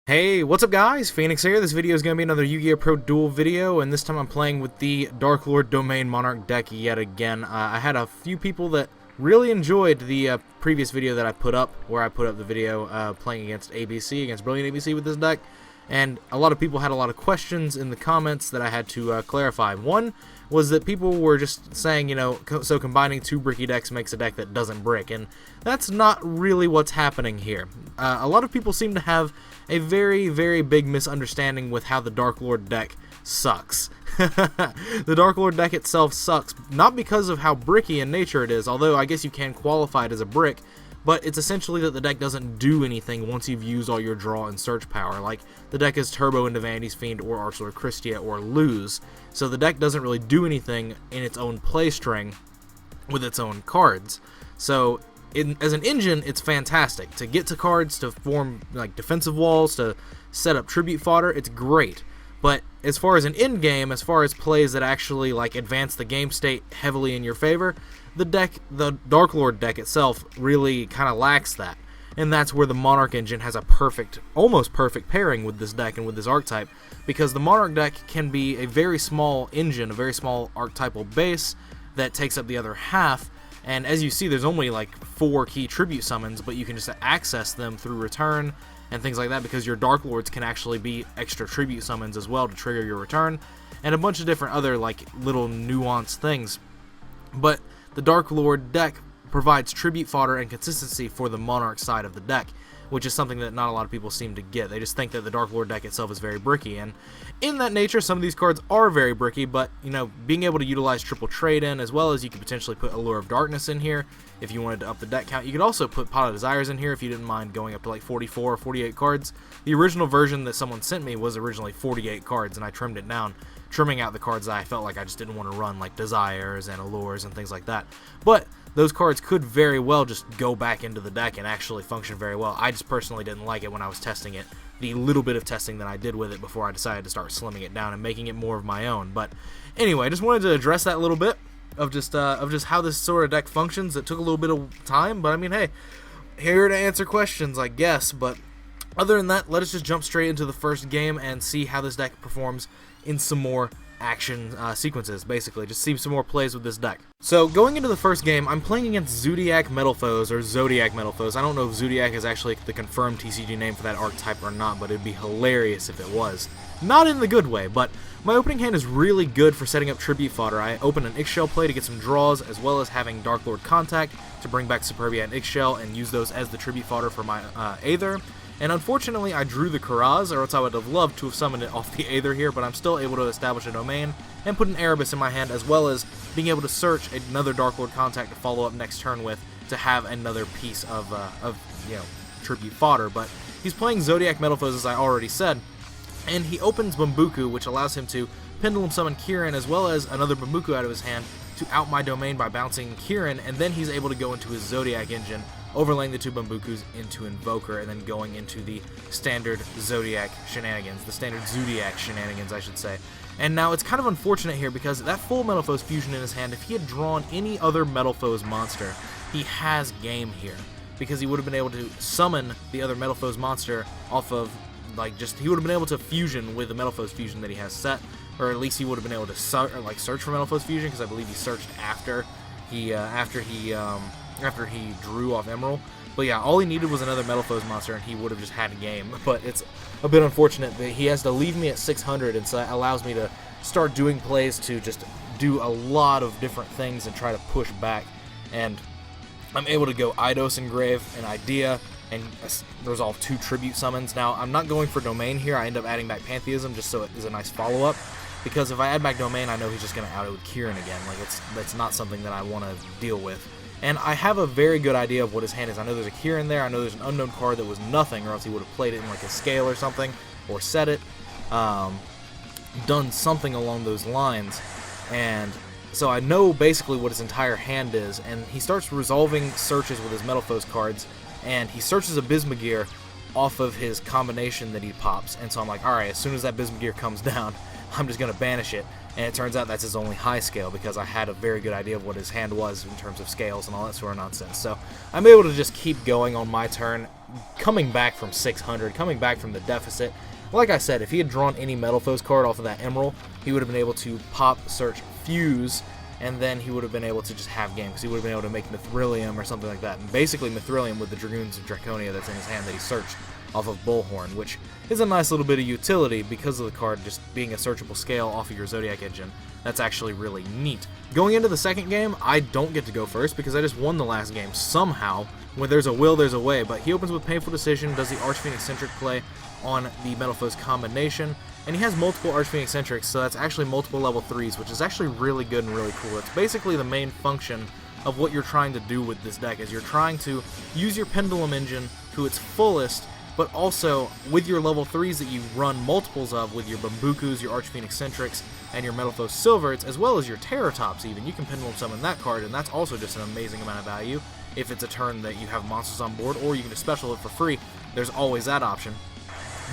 Hey, what's up guys? Phoenix here. This video is going to be another YGOpro Duel video, and this time I'm playing with the Darklord Domain Monarch deck yet again. I had a few people that really enjoyed the previous video that I put up, where I put up the video playing against ABC, against Brilliant ABC with this deck, and a lot of people had a lot of questions in the comments that I had to clarify. One was that people were just saying, you know, so combining two bricky decks makes a deck that doesn't brick, and that's not really what's happening here. A lot of people seem to have a very, very big misunderstanding with how the Darklord deck sucks. The Darklord deck itself sucks, not because of how bricky in nature it is, although I guess you can qualify it as a brick, but it's essentially that the deck doesn't do anything once you've used all your draw and search power. Like, the deck is turbo into Vanity's Fiend or Archer Christia or lose, so the deck doesn't really do anything in its own play string with its own cards. So as an engine, it's fantastic. To get to cards, to form like defensive walls, to set up tribute fodder, it's great. But as far as an end game, as far as plays that actually like advance the game state heavily in your favor, the Darklord deck itself really kind of lacks that. And that's where the Monarch engine has a perfect, almost perfect pairing with this deck and with this archetype, because the Monarch deck can be a very small engine, a very small archetypal base that takes up the other half. And as you see, there's only like 4 key tribute summons, but you can just access them through return and things like that, because your Darklords can actually be extra tribute summons as well to trigger your return, and a bunch of different other like little nuanced things. But the Darklord deck provides tribute fodder and consistency for the Monarch side of the deck, which is something that not a lot of people seem to get. They just think that the Darklord deck itself is very bricky, and in that nature, some of these cards are very bricky, but, you know, being able to utilize triple trade in, as well as you could potentially put Allure of Darkness in here if you wanted to up the deck count. You could also put Pot of Desires in here if you didn't mind going up to like 44 or 48 cards. The original version that someone sent me was originally 48 cards, and I trimmed it down, trimming out the cards that I felt like I just didn't want to run, like Desires and Allures and things like that. But those cards could very well just go back into the deck and actually function very well. I just personally didn't like it when I was testing it, the little bit of testing that I did with it before I decided to start slimming it down and making it more of my own. But anyway, I just wanted to address that little bit of just how this sort of deck functions. It took a little bit of time, but I mean, hey, here to answer questions, I guess. But other than that, let us just jump straight into the first game and see how this deck performs in some more action sequences. Basically, just see some more plays with this deck. So going into the first game, I'm playing against Zoodiac Metalfoes, or Zodiac Metalfoes. I don't know if Zoodiac is actually the confirmed TCG name for that archetype or not, but it'd be hilarious if it was. Not in the good way, but my opening hand is really good for setting up tribute fodder. I open an Ixchel play to get some draws, as well as having Darklord Contact to bring back Superbia and Ixchel and use those as the tribute fodder for my Aether. And unfortunately, I drew the Karaz, or else I would have loved to have summoned it off the Aether here, but I'm still able to establish a domain and put an Erebus in my hand, as well as being able to search another Darklord Contact to follow up next turn with, to have another piece of you know, tribute fodder. But he's playing Zodiac Metalfoes, as I already said, and he opens Bambuku, which allows him to Pendulum Summon Kirin, as well as another Bambuku out of his hand to out my domain by bouncing Kirin, and then he's able to go into his Zodiac engine, overlaying the 2 Bambukus into Invoker, and then going into the standard Zodiac shenanigans, the standard Zoodiac shenanigans, I should say. And now it's kind of unfortunate here, because that full Metalfoes fusion in his hand, if he had drawn any other Metalfoes monster, he has game here, because he would have been able to summon the other Metalfoes monster off of, like, just, he would have been able to fusion with the Metalfoes fusion that he has set, or at least he would have been able to search for Metalfoes fusion, because I believe he searched after he drew off Emerald. But yeah, all he needed was another Metalfoes monster, and he would have just had a game. But it's a bit unfortunate that he has to leave me at 600, and so that allows me to start doing plays to just do a lot of different things and try to push back. And I'm able to go Eidos Engrave and Idea and resolve 2 tribute summons. Now, I'm not going for Domain here. I end up adding back Pantheism just so it is a nice follow-up, because if I add back Domain, I know he's just going to out-it with Kirin again. Like, that's not something that I want to deal with. And I have a very good idea of what his hand is. I know there's a Kirin there. I know there's an unknown card that was nothing, or else he would have played it in like a scale or something, or set it, done something along those lines. And so I know basically what his entire hand is. And he starts resolving searches with his Metalfoes cards, and he searches a Bismugear off of his combination that he pops. And so I'm like, alright, as soon as that Bismugear comes down, I'm just going to banish it. And it turns out that's his only high scale, because I had a very good idea of what his hand was in terms of scales and all that sort of nonsense. So I'm able to just keep going on my turn, coming back from 600, coming back from the deficit. Like I said, if he had drawn any Metalfoes card off of that Emerald, he would have been able to pop, search, fuse, and then he would have been able to just have game, because he would have been able to make Mithrilium or something like that. And basically Mithrilium with the Dragoons of Draconia that's in his hand that he searched off of Bullhorn, which is a nice little bit of utility because of the card just being a searchable scale off of your Zoodiac engine. That's actually really neat. Going into the second game, I don't get to go first because I just won the last game somehow. When there's a will, there's a way, but he opens with Painful Decision, does the Archphoenix-centric play on the Metalfoes combination, and he has multiple Archphoenix-centrics, so that's actually multiple level 3s, which is actually really good and really cool. It's basically the main function of what you're trying to do with this deck, is you're trying to use your Pendulum engine to its fullest, but also with your level 3s that you run multiples of with your Bambukus, your Archphoenix-centrics, and your Metalfoes Silverts, as well as your Terratops even. You can Pendulum summon that card, and that's also just an amazing amount of value if it's a turn that you have monsters on board, or you can just special it for free. There's always that option.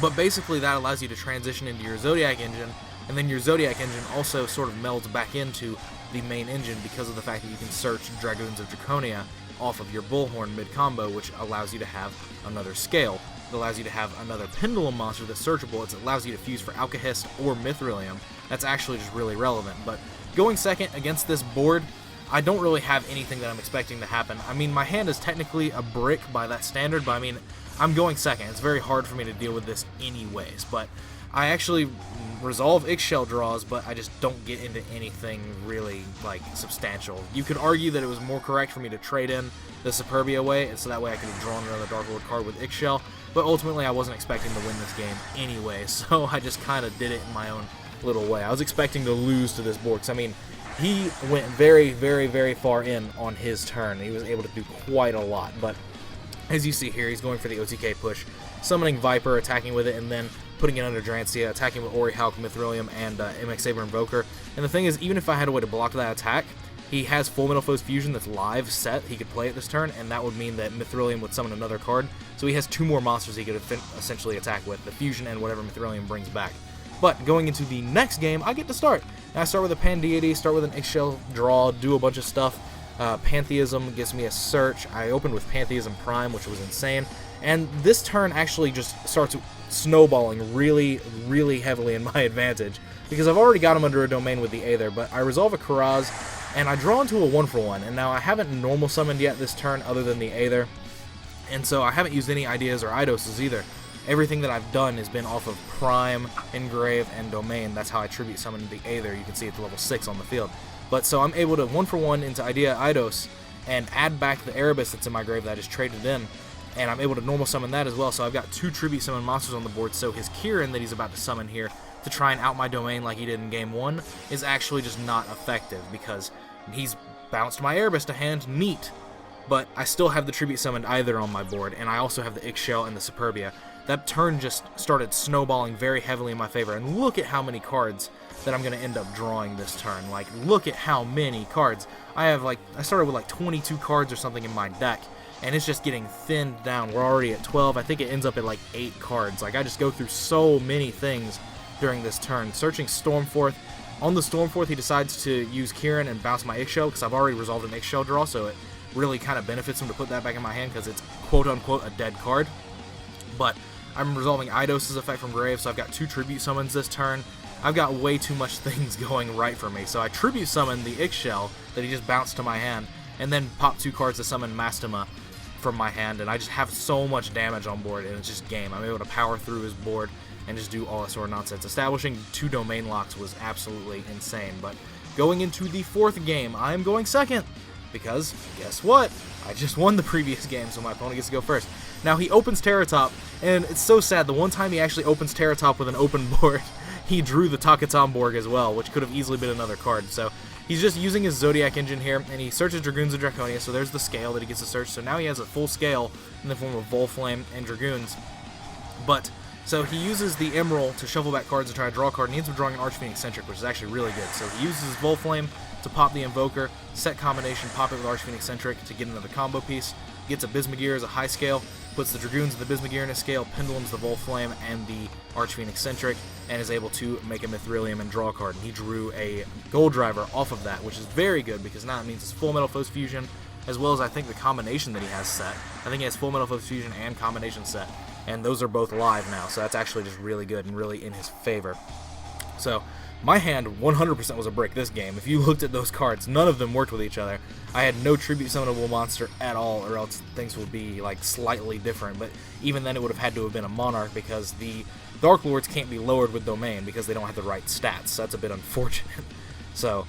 But basically that allows you to transition into your Zoodiac engine, and then your Zoodiac engine also sort of melds back into the main engine because of the fact that you can search Dragoons of Draconia off of your Bullhorn mid-combo, which allows you to have another scale. It allows you to have another Pendulum monster that's searchable. It allows you to fuse for Alcahest or Mithrilium. That's actually just really relevant. But going second against this board, I don't really have anything that I'm expecting to happen. I mean, my hand is technically a brick by that standard, but I mean, I'm going second. It's very hard for me to deal with this anyways, but I actually resolve Ix-Shell draws, but I just don't get into anything really, like, substantial. You could argue that it was more correct for me to trade in the Superbia way, so that way I could have drawn another Darklord card with Ix-Shell, but ultimately I wasn't expecting to win this game anyway, so I just kind of did it in my own little way. I was expecting to lose to this board, because, I mean, he went very, very, very far in on his turn. He was able to do quite a lot, but as you see here, he's going for the OTK push, summoning Viper, attacking with it, and then putting it under Drancia, attacking with Ori, Hulk, Mithrilium, and MX Saber Invoker. And the thing is, even if I had a way to block that attack, he has full Metalfoes Fusion that's live set. He could play it this turn, and that would mean that Mithrilium would summon another card. So he has two more monsters he could essentially attack with, the Fusion and whatever Mithrilium brings back. But going into the next game, I get to start. And I start with a Pandeity, start with an Ix-Shell draw, do a bunch of stuff. Pantheism gives me a search. I opened with Pantheism Prime, which was insane. And this turn actually just starts snowballing really, really heavily in my advantage, because I've already got him under a domain with the Aether, but I resolve a Karaz, and I draw into a 1-for-1, and now I haven't normal summoned yet this turn other than the Aether, and so I haven't used any Ideas or Eidoses either. Everything that I've done has been off of Prime, Engrave, and Domain. That's how I tribute summon the Aether. You can see it's level 6 on the field. But so I'm able to 1-for-1 into Idea Eidos and add back the Erebus that's in my grave that I just traded in, and I'm able to normal summon that as well. So I've got 2 tribute summon monsters on the board, so his Kieran that he's about to summon here to try and out my domain like he did in game 1 is actually just not effective, because he's bounced my Erebus to hand, neat, but I still have the tribute summoned Either on my board, and I also have the Ix-Shell and the Superbia. That turn just started snowballing very heavily in my favor, and look at how many cards that I'm going to end up drawing this turn. Like, look at how many cards. I started with like 22 cards or something in my deck, and it's just getting thinned down. We're already at 12. I think it ends up at like 8 cards. Like, I just go through so many things during this turn. Searching Stormforth. On the Stormforth, he decides to use Kieran and bounce my Ix-Shell, because I've already resolved an Ix-Shell draw, so it really kind of benefits him to put that back in my hand, because it's quote-unquote a dead card. But I'm resolving Eidos' effect from Grave, so I've got 2 tribute summons this turn. I've got way too much things going right for me, so I tribute summon the Ix-Shell that he just bounced to my hand, and then pop 2 cards to summon Mastema from my hand, and I just have so much damage on board, and it's just game. I'm able to power through his board and just do all that sort of nonsense. Establishing 2 domain locks was absolutely insane, but going into the 4th game, I'm going second, because guess what? I just won the previous game, so my opponent gets to go first. Now, he opens Terratop, and it's so sad. The one time he actually opens Terratop with an open board, he drew the Takatomborg as well, which could have easily been another card. So he's just using his Zoodiac engine here, and he searches Dragoons of Draconia, so there's the scale that he gets to search. So now he has a full scale in the form of Volflame and Dragoons. But, so he uses the Emerald to shuffle back cards and try to draw a card, and he ends up drawing an Archphoenix-centric, which is actually really good. So he uses his Volflame to pop the Invoker, set combination, pop it with Archphoenix-centric to get another combo piece, gets a Bismugear as a high scale, puts the Dragoons and the Bismugear in a scale, pendulums the Volflame and the Archphoenix-centric, and is able to make a Mithrilium and draw a card. And he drew a Gold Driver off of that, which is very good, because now it means it's full Metalfoes Fusion, as well as I think the combination that he has set. I think he has full Metalfoes fusion and combination set, and those are both live now, so that's actually just really good and really in his favor. So my hand 100% was a brick this game. If you looked at those cards, none of them worked with each other. I had no tribute summonable monster at all, or else things would be like slightly different, but even then it would have had to have been a Monarch, because the Darklords can't be lowered with Domain because they don't have the right stats. So that's a bit unfortunate. So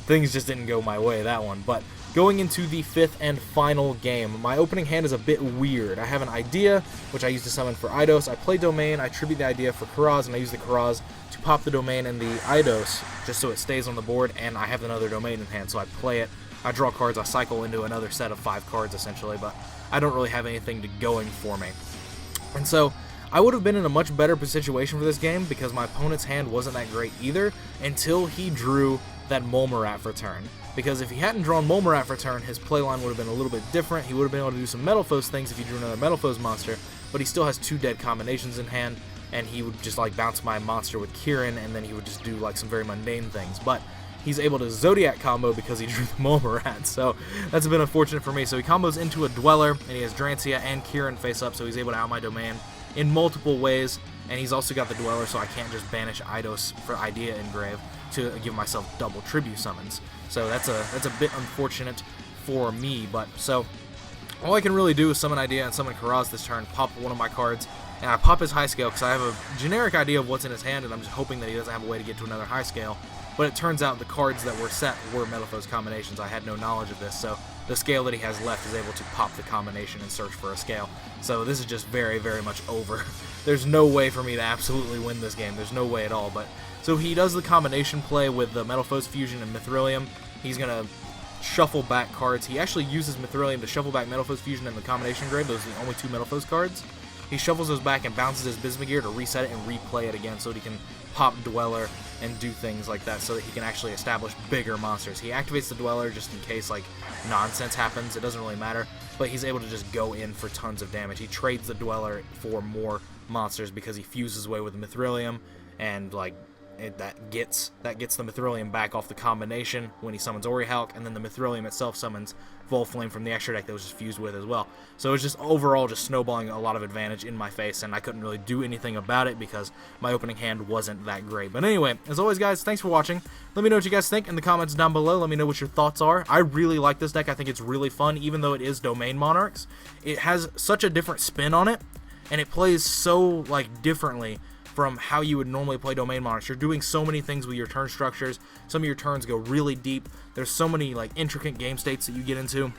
things just didn't go my way that one. But going into the 5th and final game, my opening hand is a bit weird. I have an idea, which I use to summon for Eidos. I play Domain, I tribute the idea for Karaz, and I use the Karaz to pop the Domain and the Eidos, just so it stays on the board, and I have another Domain in hand, so I play it. I draw cards, I cycle into another set of 5 cards, essentially, but I don't really have anything going for me. And so I would have been in a much better situation for this game, because my opponent's hand wasn't that great either, until he drew that Mulmarat for turn. Because if he hadn't drawn Mulmarat for turn, his playline would have been a little bit different. He would have been able to do some Metalfoes things if he drew another Metalfoes monster, but he still has 2 dead combinations in hand, and he would just like bounce my monster with Kieran, and then he would just do like some very mundane things. But he's able to Zoodiac combo because he drew the Mulmarat, so that's a bit unfortunate for me. So he combos into a Dweller, and he has Drancia and Kieran face up, so he's able to out my Domain in multiple ways, and he's also got the Dweller, so I can't just banish Eidos for Idea Engrave to give myself double tribute summons. So that's a bit unfortunate for me, but so all I can really do is summon Idea and summon Karaz this turn, pop one of my cards, and I pop his high scale because I have a generic idea of what's in his hand, and I'm just hoping that he doesn't have a way to get to another high scale. But it turns out the cards that were set were Metalfoes combinations. I had no knowledge of this, so the scale that he has left is able to pop the combination and search for a scale. So this is just very, very much over. There's no way for me to absolutely win this game. There's no way at all. But so he does the combination play with the Metalfoes fusion and Mithrilium. He's going to shuffle back cards. He actually uses Mithrilium to shuffle back Metalfoes fusion and the combination grave. Those are the only 2 Metalfoes cards. He shuffles those back and bounces his Bismugear to reset it and replay it again so that he can pop Dweller and do things like that so that he can actually establish bigger monsters. He activates the Dweller just in case like nonsense happens. It doesn't really matter, but he's able to just go in for tons of damage. He trades the Dweller for more monsters because he fuses away with the Mithrilium, and like that gets the Mithrilium back off the combination when he summons Orihawk, and then the Mithrilium itself summons Volflame from the extra deck that was just fused with as well. So it's just overall just snowballing a lot of advantage in my face, and I couldn't really do anything about it because my opening hand wasn't that great. But anyway, as always guys, thanks for watching. Let me know what you guys think in the comments down below. Let me know what your thoughts are. I really like this deck. I think it's really fun, even though it is Domain Monarchs. It has such a different spin on it, and it plays so like differently from how you would normally play Domain Monarchs. You're doing so many things with your turn structures. Some of your turns go really deep. There's so many like intricate game states that you get into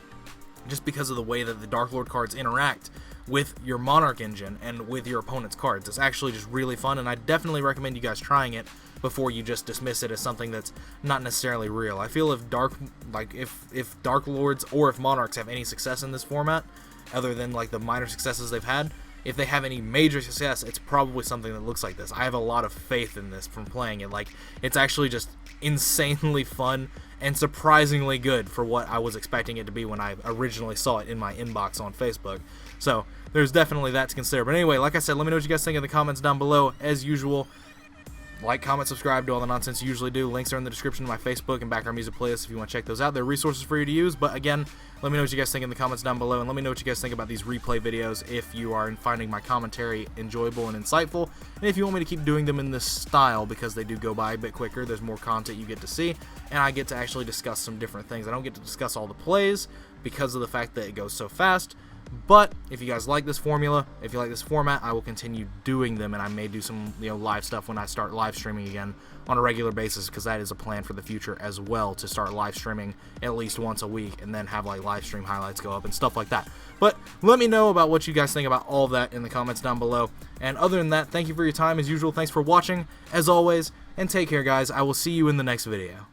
just because of the way that the Darklord cards interact with your Monarch engine and with your opponent's cards. It's actually just really fun, and I definitely recommend you guys trying it before you just dismiss it as something that's not necessarily real. I feel if if Darklords or if Monarchs have any success in this format, other than like the minor successes they've had, if they have any major success, it's probably something that looks like this. I have a lot of faith in this from playing it. Like, it's actually just insanely fun and surprisingly good for what I was expecting it to be when I originally saw it in my inbox on Facebook. So there's definitely that to consider. But anyway, like I said, let me know what you guys think in the comments down below. As usual, like, comment, subscribe, do all the nonsense you usually do. Links are in the description of my Facebook and background music playlist if you want to check those out. They're resources for you to use. But again, let me know what you guys think in the comments down below, and let me know what you guys think about these replay videos if you are finding my commentary enjoyable and insightful, and if you want me to keep doing them in this style, because they do go by a bit quicker. There's more content you get to see, and I get to actually discuss some different things. I don't get to discuss all the plays because of the fact that it goes so fast. But if you guys like this formula, if you like this format, I will continue doing them, and I may do some live stuff when I start live streaming again on a regular basis, because that is a plan for the future as well, to start live streaming at least once a week and then have like live stream highlights go up and stuff like that. But let me know about what you guys think about all of that in the comments down below. And other than that, thank you for your time as usual. Thanks for watching as always, and take care guys. I will see you in the next video.